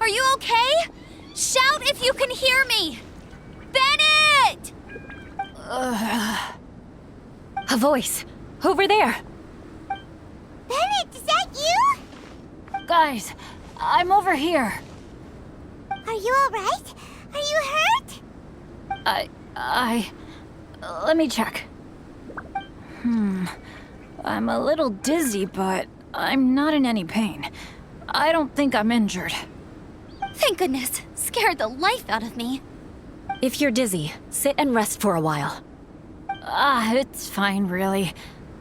Are you okay? Shout if you can hear me! Bennett! A voice. Over there. Bennett, is that you? Guys, I'm over here. Are you alright? Are you hurt? Let me check. I'm a little dizzy, but I'm not in any pain. I don't think I'm injured. Thank goodness. Scared the life out of me. If you're dizzy, sit and rest for a while. It's fine, really.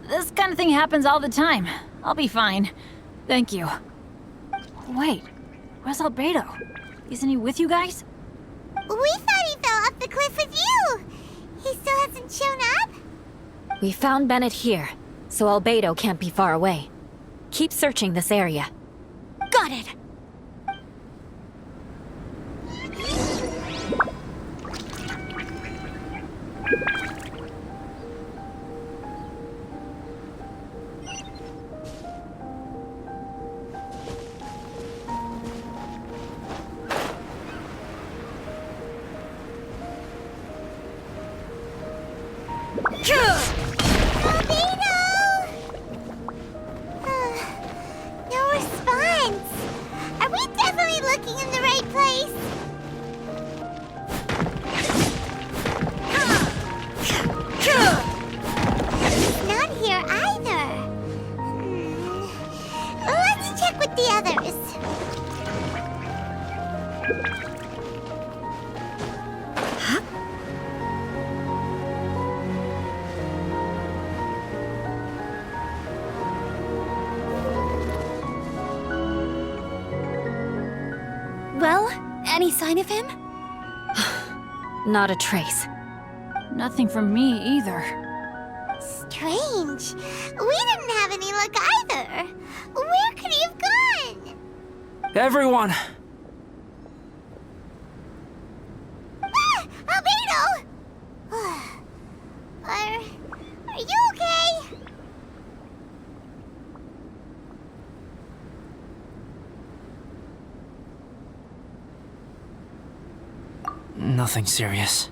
This kind of thing happens all the time. I'll be fine. Thank you. Wait, where's Albedo? Isn't he with you guys? We thought he fell off the cliff with you! He still hasn't shown up? We found Bennett here, so Albedo can't be far away. Keep searching this area. Got it! Albedo! No response. Are we definitely looking in the right place? He's not here either. Let's check with the others. Well, any sign of him? Not a trace. Nothing from me either. Strange. We didn't have any luck either. Where could he have gone? Everyone! Ah! Albedo! Are you okay? Nothing serious.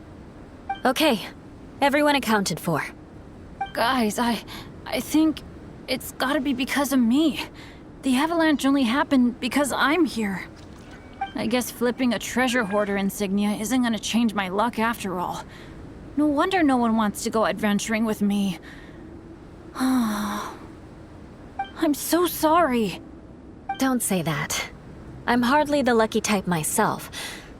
Okay, everyone accounted for. Guys, I think it's gotta be because of me. The avalanche only happened because I'm here. I guess flipping a treasure hoarder insignia isn't gonna change my luck after all. No wonder no one wants to go adventuring with me. I'm so sorry. Don't say that. I'm hardly the lucky type myself,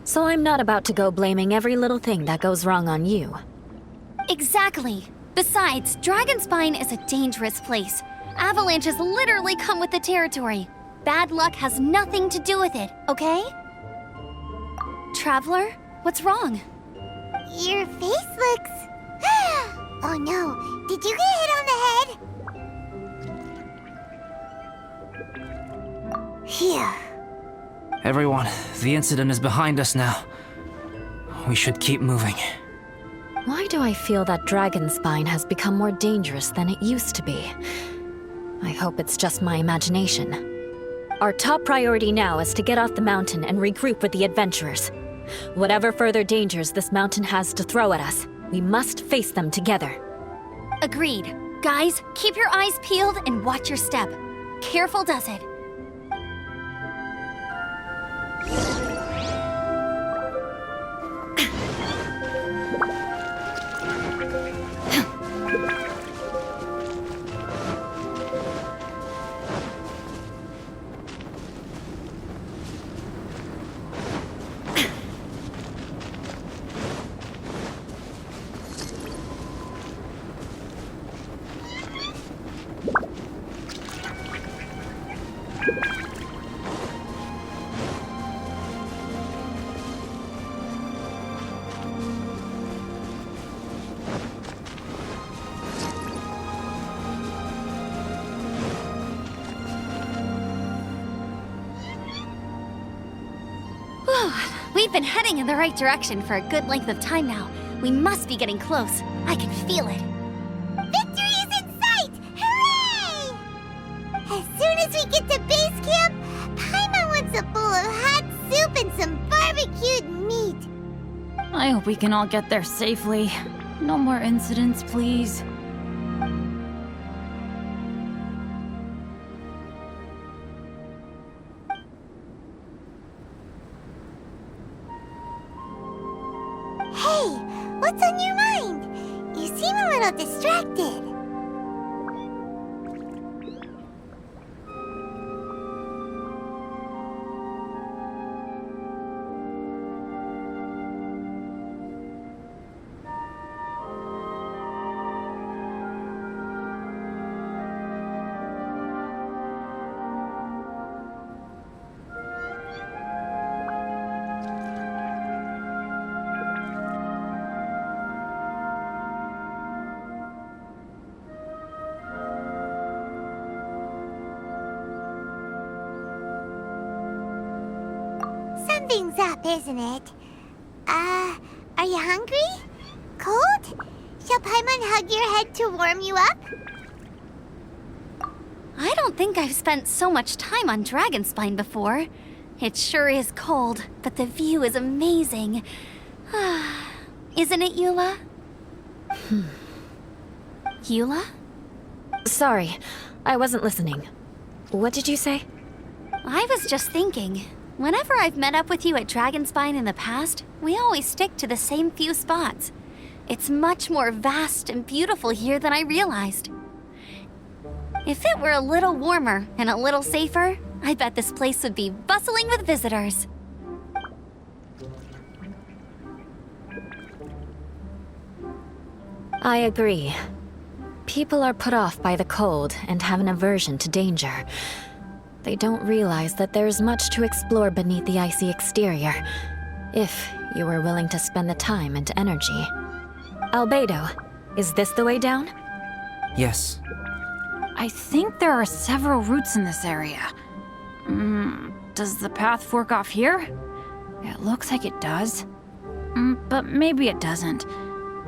so I'm not about to go blaming every little thing that goes wrong on you. Exactly. Besides, Dragonspine is a dangerous place. Avalanches literally come with the territory. Bad luck has nothing to do with it, okay? Traveler, what's wrong? Your face looks... Oh no, did you get hit on the head? Phew. Everyone, the incident is behind us now. We should keep moving. Why do I feel that Dragonspine has become more dangerous than it used to be? I hope it's just my imagination. Our top priority now is to get off the mountain and regroup with the adventurers. Whatever further dangers this mountain has to throw at us, we must face them together. Agreed. Guys, keep your eyes peeled and watch your step. Careful does it. We've been heading in the right direction for a good length of time now. We must be getting close. I can feel it. Victory is in sight! Hooray! As soon as we get to base camp, Paimon wants a bowl of hot soup and some barbecued meat. I hope we can all get there safely. No more incidents, please. Hey, what's on your mind? You seem a little distracted. Something's up, isn't it? Are you hungry? Cold? Shall Paimon hug your head to warm you up? I don't think I've spent so much time on Dragonspine before. It sure is cold, but the view is amazing. Isn't it, Eula? Eula? Sorry, I wasn't listening. What did you say? I was just thinking, whenever I've met up with you at Dragonspine in the past, we always stick to the same few spots. It's much more vast and beautiful here than I realized. If it were a little warmer and a little safer, I bet this place would be bustling with visitors. I agree. People are put off by the cold and have an aversion to danger. They don't realize that there's much to explore beneath the icy exterior, if you were willing to spend the time and energy. Albedo, is this the way down? Yes. I think there are several routes in this area. Does the path fork off here? It looks like it does. But maybe it doesn't.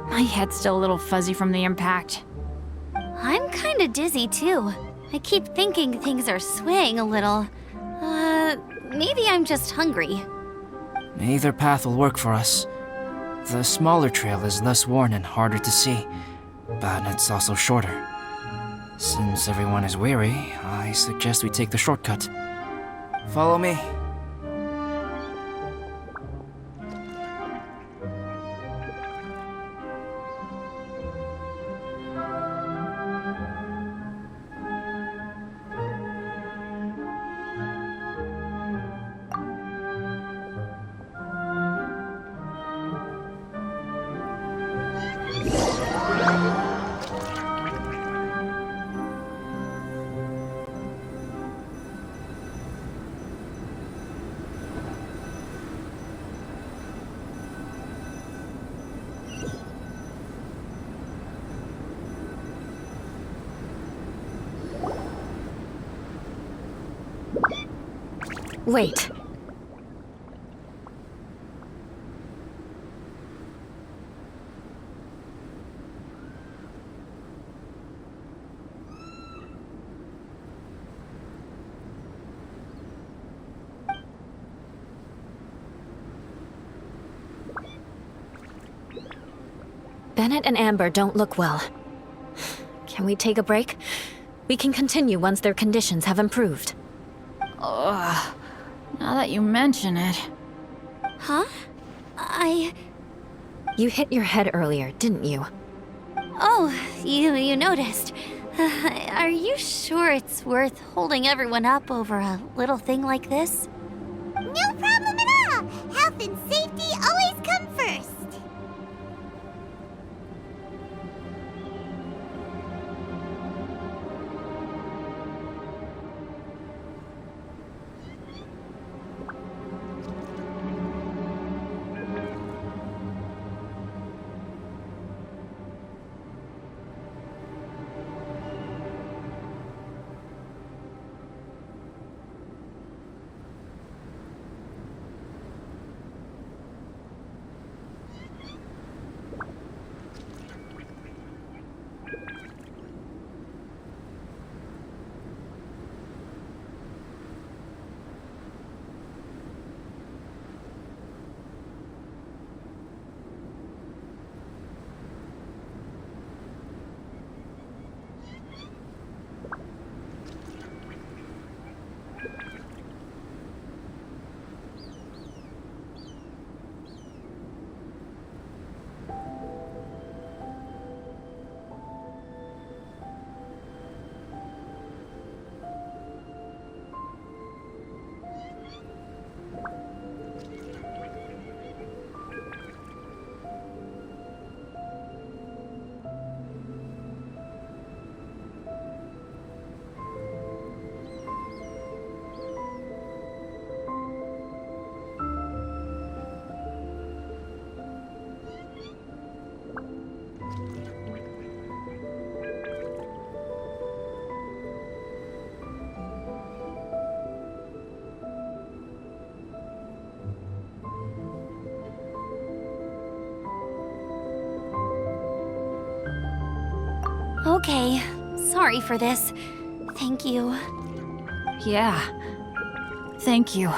My head's still a little fuzzy from the impact. I'm kinda dizzy too. I keep thinking things are swaying a little. Maybe I'm just hungry. Either path will work for us. The smaller trail is less worn and harder to see, but it's also shorter. Since everyone is weary, I suggest we take the shortcut. Follow me. Wait. Bennett and Amber don't look well. Can we take a break? We can continue once their conditions have improved. Ugh. Now that you mention it... Huh? You hit your head earlier, didn't you? Oh, you noticed. Are you sure it's worth holding everyone up over a little thing like this? No problem at all. Health and safety always come first. Okay, sorry for this. Thank you. Yeah. Thank you.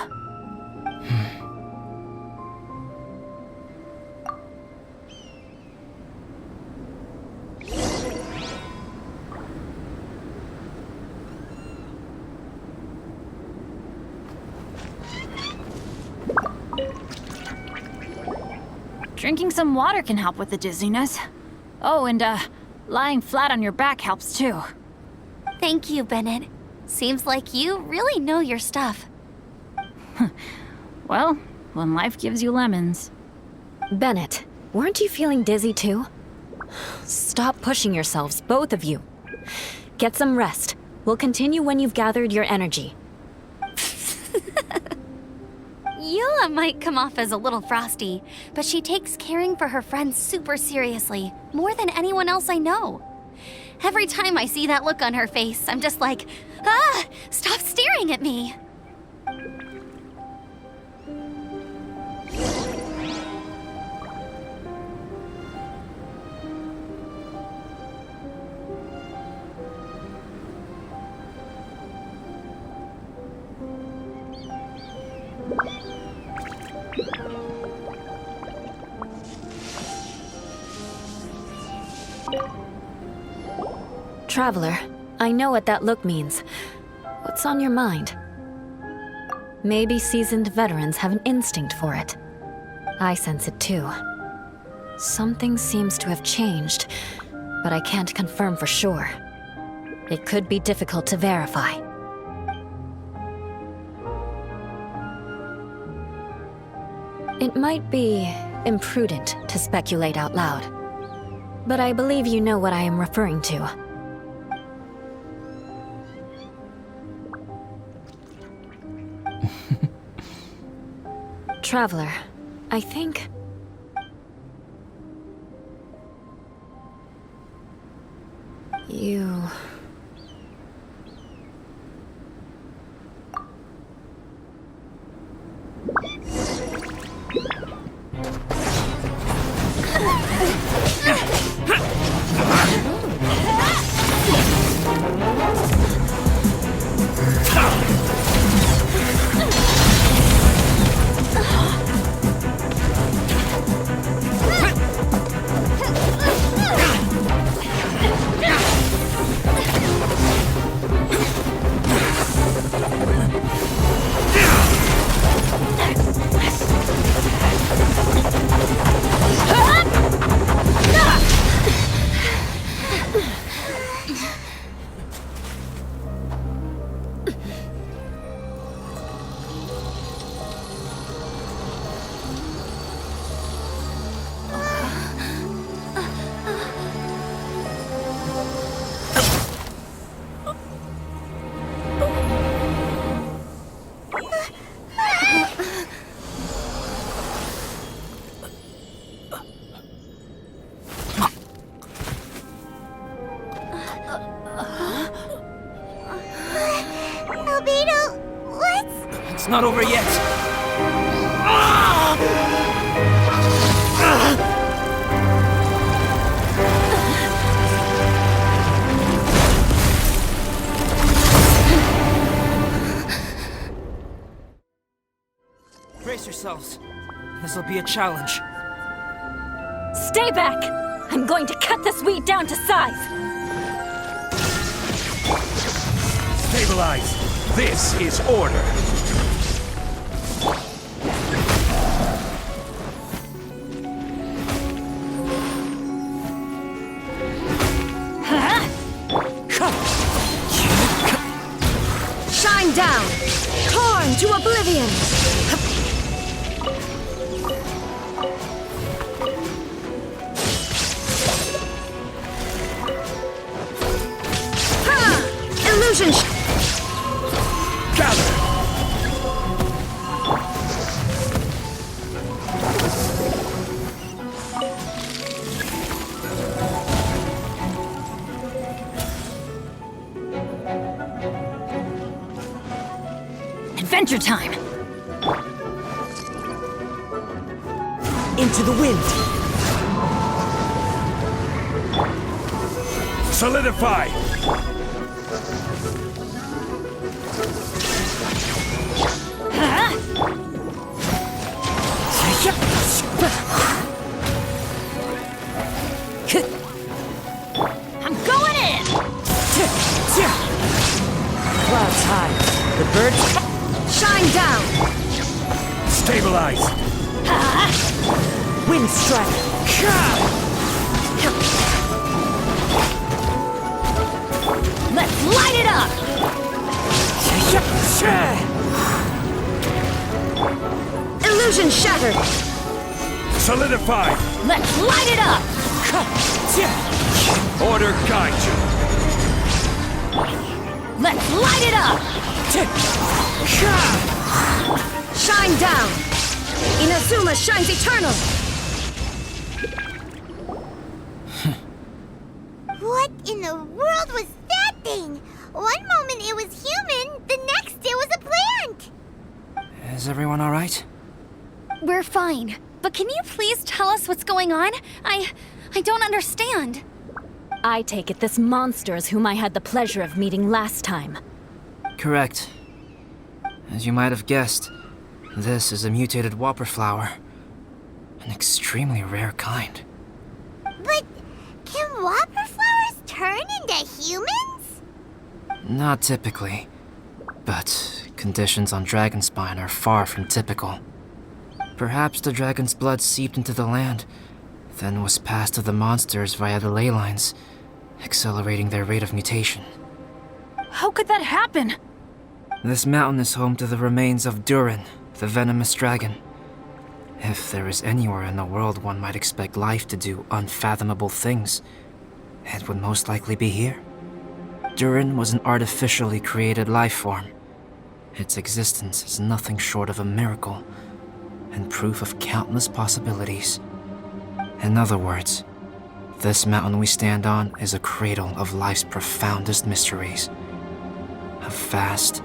Drinking some water can help with the dizziness. Oh, and lying flat on your back helps too. Thank you, Bennett. Seems like you really know your stuff. Well, when life gives you lemons. Bennett, weren't you feeling dizzy too? Stop pushing yourselves, both of you. Get some rest. We'll continue when you've gathered your energy. Yula might come off as a little frosty, but she takes caring for her friends super seriously, more than anyone else I know. Every time I see that look on her face, I'm just like, ah, stop staring at me. Traveler, I know what that look means. What's on your mind? Maybe seasoned veterans have an instinct for it. I sense it too. Something seems to have changed, but I can't confirm for sure. It could be difficult to verify. It might be imprudent to speculate out loud, but I believe you know what I am referring to. Traveler, I think... you... Albedo, what's... It's not over yet. Brace yourselves. This'll be a challenge. Stay back! I'm going to cut this weed down to size! Stabilize! This is order! Shine down! Torn to oblivion! Illusion! Gather! Adventure time! Into the wind. Solidify! I'm going in! Clouds high. The birds shine down. Stabilize! Wind strike. Let's light it up! Illusion shattered. Solidify! Let's light it up! Order guide you! Let's light it up! Shine down. Inazuma shines eternal. What in the world was that thing? One moment it was human, the next it was a plant! Is everyone alright? We're fine. But can you please tell us what's going on? I don't understand. I take it this monster is whom I had the pleasure of meeting last time. Correct. As you might have guessed, this is a mutated whopper flower. An extremely rare kind. But can whopper flowers turn into humans? Not typically, but conditions on Dragonspine are far from typical. Perhaps the dragon's blood seeped into the land, then was passed to the monsters via the ley lines, accelerating their rate of mutation. How could that happen? This mountain is home to the remains of Durin, the venomous dragon. If there is anywhere in the world one might expect life to do unfathomable things, it would most likely be here. Durin was an artificially created life form. Its existence is nothing short of a miracle, and proof of countless possibilities. In other words, this mountain we stand on is a cradle of life's profoundest mysteries. A vast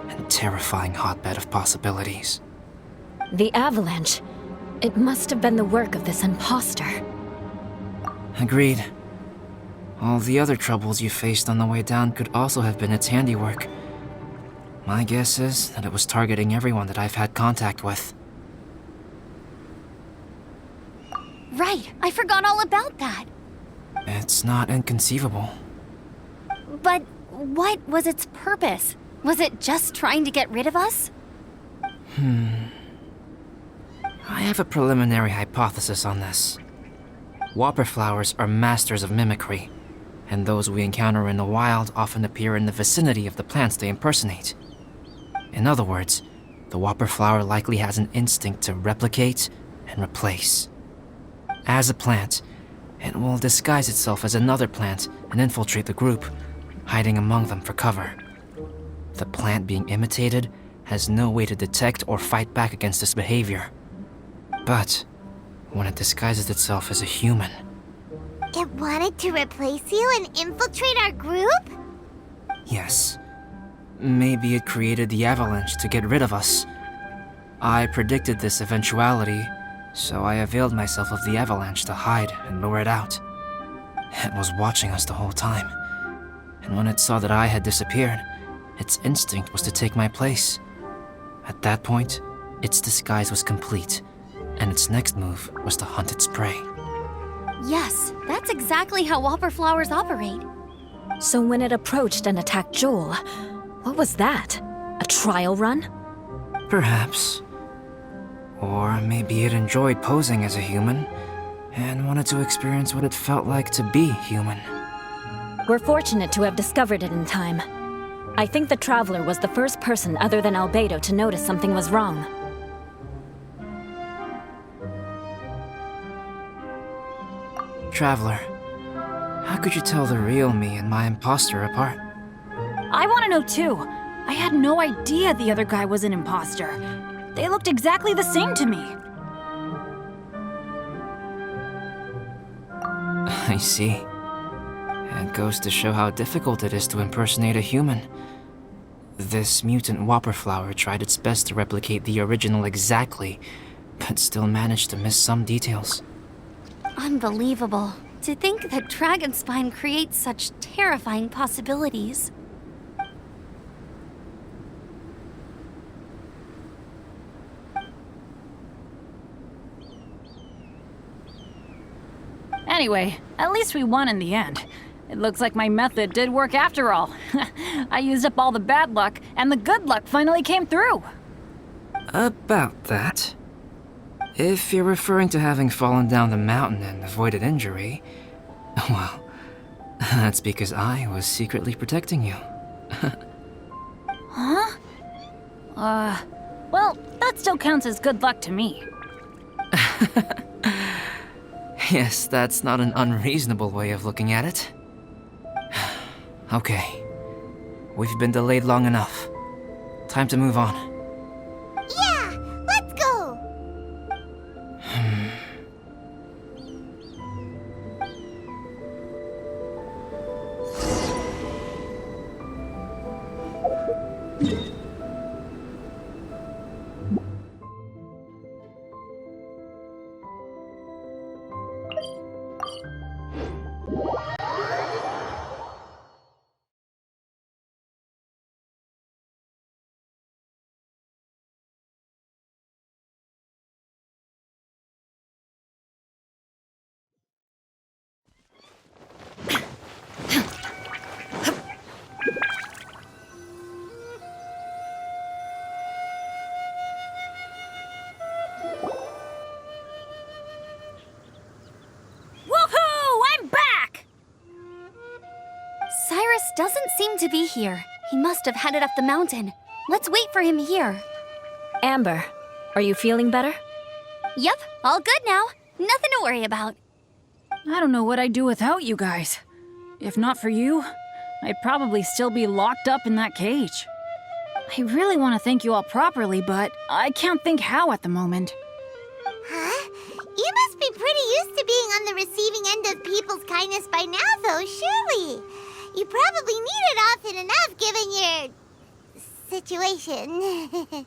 and terrifying hotbed of possibilities. The avalanche. It must have been the work of this imposter. Agreed. All the other troubles you faced on the way down could also have been its handiwork. My guess is that it was targeting everyone that I've had contact with. Right, I forgot all about that. It's not inconceivable. But what was its purpose? Was it just trying to get rid of us? I have a preliminary hypothesis on this. Whopper flowers are masters of mimicry, and those we encounter in the wild often appear in the vicinity of the plants they impersonate. In other words, the whopper flower likely has an instinct to replicate and replace. As a plant, it will disguise itself as another plant and infiltrate the group, hiding among them for cover. The plant being imitated has no way to detect or fight back against this behavior. But when it disguises itself as a human, It wanted to replace you and infiltrate our group? yes, maybe it created the avalanche to get rid of us. I predicted this eventuality, so I availed myself of the avalanche to hide and lure it out. It was watching us the whole time, and when it saw that I had disappeared, its instinct was to take my place. At that point, its disguise was complete, and its next move was to hunt its prey. Yes, that's exactly how whopper flowers operate. So when it approached and attacked Joel, what was that? A trial run? Perhaps. Or maybe it enjoyed posing as a human, and wanted to experience what it felt like to be human. We're fortunate to have discovered it in time. I think the Traveler was the first person other than Albedo to notice something was wrong. Traveler, how could you tell the real me and my imposter apart? I want to know too. I had no idea the other guy was an imposter. They looked exactly the same to me. I see. It goes to show how difficult it is to impersonate a human. This mutant whopper flower tried its best to replicate the original exactly, but still managed to miss some details. Unbelievable. To think that Dragonspine creates such terrifying possibilities. Anyway, at least we won in the end. It looks like my method did work after all. I used up all the bad luck, and the good luck finally came through. About that. If you're referring to having fallen down the mountain and avoided injury, well, that's because I was secretly protecting you. Huh? Well, that still counts as good luck to me. Yes, that's not an unreasonable way of looking at it. Okay. We've been delayed long enough. Time to move on. Yeah, let's go! Woohoo! I'm back! Cyrus doesn't seem to be here. He must have headed up the mountain. Let's wait for him here. Amber, are you feeling better? Yep, all good now. Nothing to worry about. I don't know what I'd do without you guys. If not for you, I'd probably still be locked up in that cage. I really want to thank you all properly, but I can't think how at the moment. Huh? You must be pretty used to being on the receiving end of people's kindness by now, though, surely. You probably need it often enough given your situation.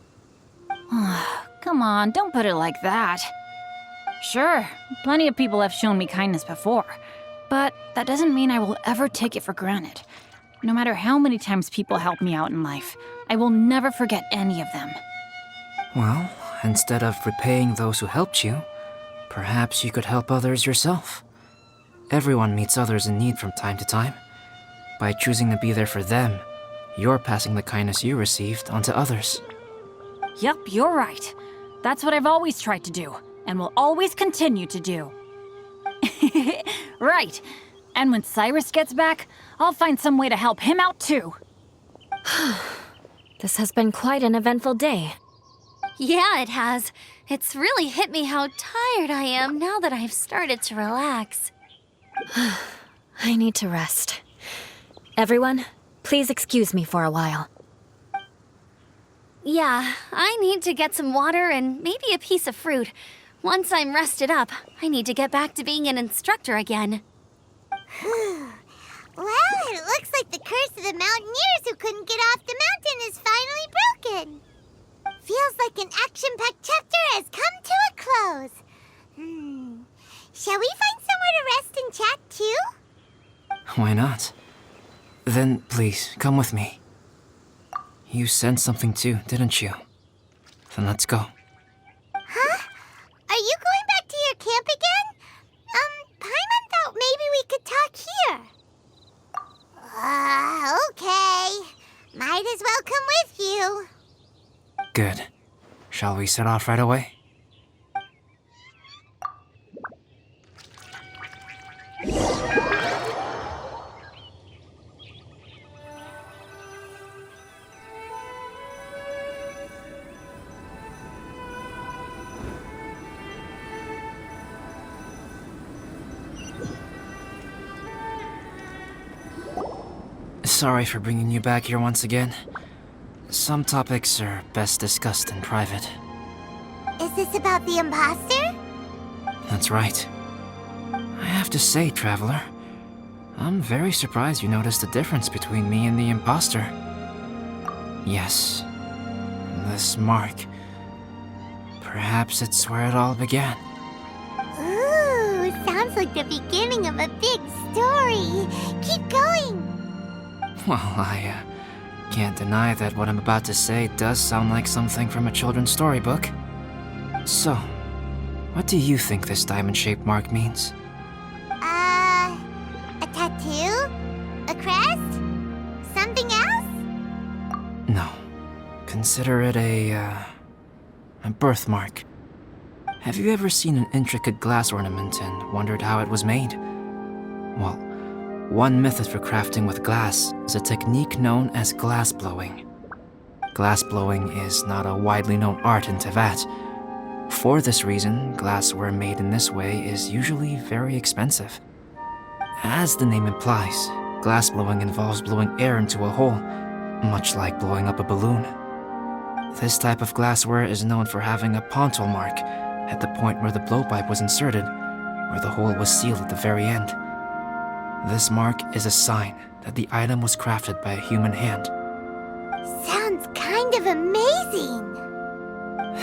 Come on, don't put it like that. Sure, plenty of people have shown me kindness before, but that doesn't mean I will ever take it for granted. No matter how many times people help me out in life, I will never forget any of them. Well, instead of repaying those who helped you, perhaps you could help others yourself. Everyone meets others in need from time to time. By choosing to be there for them, you're passing the kindness you received on to others. Yep, you're right. That's what I've always tried to do, and will always continue to do. Right. And when Cyrus gets back, I'll find some way to help him out too. This has been quite an eventful day. Yeah, it has. It's really hit me how tired I am now that I've started to relax. I need to rest. Everyone, please excuse me for a while. Yeah, I need to get some water and maybe a piece of fruit. Once I'm rested up, I need to get back to being an instructor again. Well, it looks like the curse of the mountaineers who couldn't get off the mountain is finally broken. Feels like an action-packed chapter has come to a close. Shall we find somewhere to rest and chat too? Why not? Then please, come with me. You sensed something too, didn't you? Then let's go. Huh? Are you going back to your camp again? Paimon thought maybe we could talk here. Okay. Might as well come with you. Good. Shall we set off right away? Sorry for bringing you back here once again. Some topics are best discussed in private. Is this about the imposter? That's right. I have to say, Traveler, I'm very surprised you noticed the difference between me and the imposter. Yes, this mark. Perhaps it's where it all began. Ooh, sounds like the beginning of a big story. Keep going. Well, I can't deny that what I'm about to say does sound like something from a children's storybook. So, what do you think this diamond-shaped mark means? A tattoo? A crest? Something else? No. Consider it a birthmark. Have you ever seen an intricate glass ornament and wondered how it was made? Well, one method for crafting with glass is a technique known as glass blowing. Glass blowing is not a widely known art in Teyvat. For this reason, glassware made in this way is usually very expensive. As the name implies, glass blowing involves blowing air into a hole, much like blowing up a balloon. This type of glassware is known for having a pontal mark at the point where the blowpipe was inserted, where the hole was sealed at the very end. This mark is a sign that the item was crafted by a human hand. Sounds kind of amazing.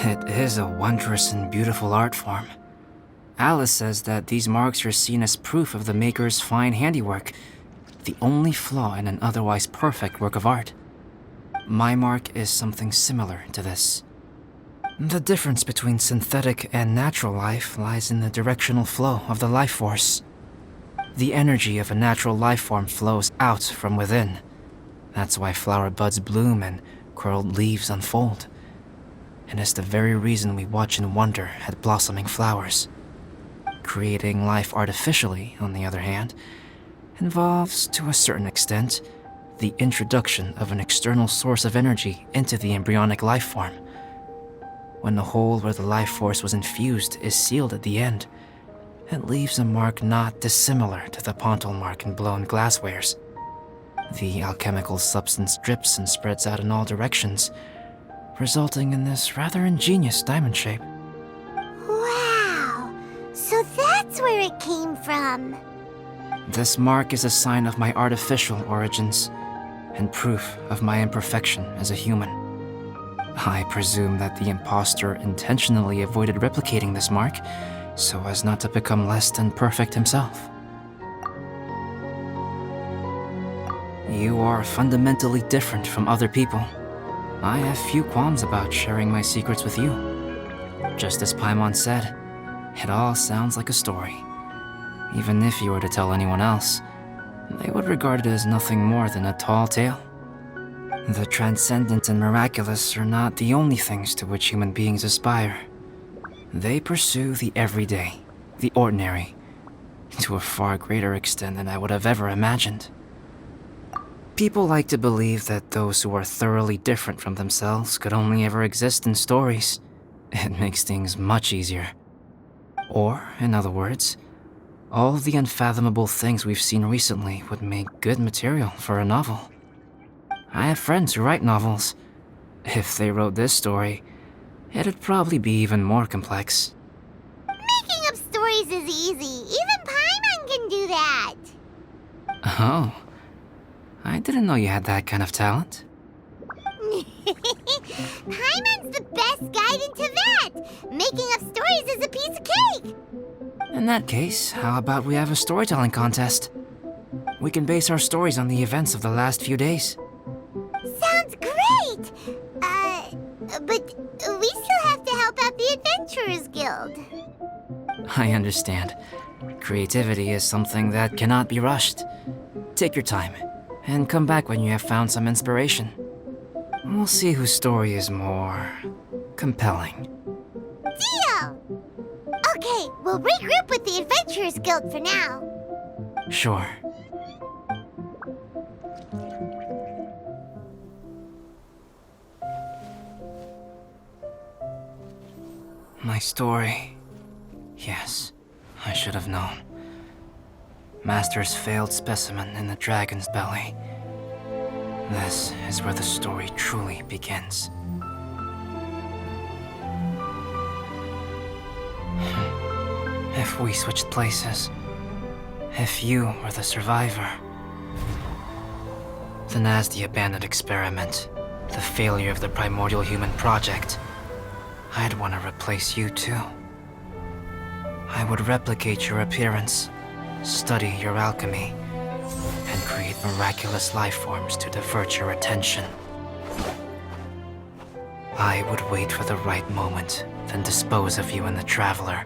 It is a wondrous and beautiful art form. Alice says that these marks are seen as proof of the maker's fine handiwork, the only flaw in an otherwise perfect work of art. My mark is something similar to this. The difference between synthetic and natural life lies in the directional flow of the life force. The energy of a natural life form flows out from within. That's why flower buds bloom and curled leaves unfold. And it's the very reason we watch and wonder at blossoming flowers. Creating life artificially, on the other hand, involves, to a certain extent, the introduction of an external source of energy into the embryonic life form. When the hole where the life force was infused is sealed at the end, it leaves a mark not dissimilar to the pontal mark in blown glasswares. The alchemical substance drips and spreads out in all directions, resulting in this rather ingenious diamond shape. Wow! So that's where it came from. This mark is a sign of my artificial origins, and proof of my imperfection as a human. I presume that the impostor intentionally avoided replicating this mark, so as not to become less than perfect himself. You are fundamentally different from other people. I have few qualms about sharing my secrets with you. Just as Paimon said, it all sounds like a story. Even if you were to tell anyone else, they would regard it as nothing more than a tall tale. The transcendent and miraculous are not the only things to which human beings aspire. They pursue the everyday, the ordinary, to a far greater extent than I would have ever imagined. People like to believe that those who are thoroughly different from themselves could only ever exist in stories. It makes things much easier. Or, in other words, all the unfathomable things we've seen recently would make good material for a novel. I have friends who write novels. If they wrote this story, it'd probably be even more complex. Making up stories is easy. Even Paimon can do that. Oh, I didn't know you had that kind of talent. Paimon's the best guide in Teyvat. Making up stories is a piece of cake. In that case, how about we have a storytelling contest? We can base our stories on the events of the last few days. Sounds great. But we still have to help out the Adventurers Guild. I understand. Creativity is something that cannot be rushed. Take your time, and come back when you have found some inspiration. We'll see whose story is more compelling. Deal! Okay, we'll regroup with the Adventurers Guild for now. Sure. My story. Yes, I should have known. Master's failed specimen in the dragon's belly. This is where the story truly begins. If we switched places, if you were the survivor, then as the abandoned experiment, the failure of the primordial human project, I'd want to replace you too. I would replicate your appearance, study your alchemy, and create miraculous life forms to divert your attention. I would wait for the right moment, then dispose of you and the Traveler,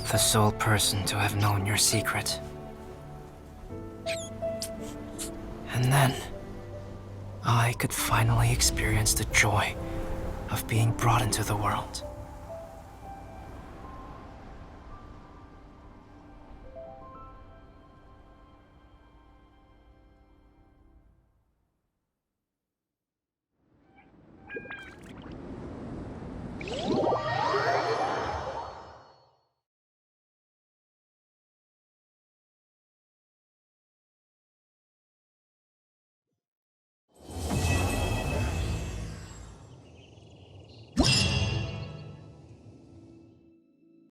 the sole person to have known your secret. And then, I could finally experience the joy of being brought into the world.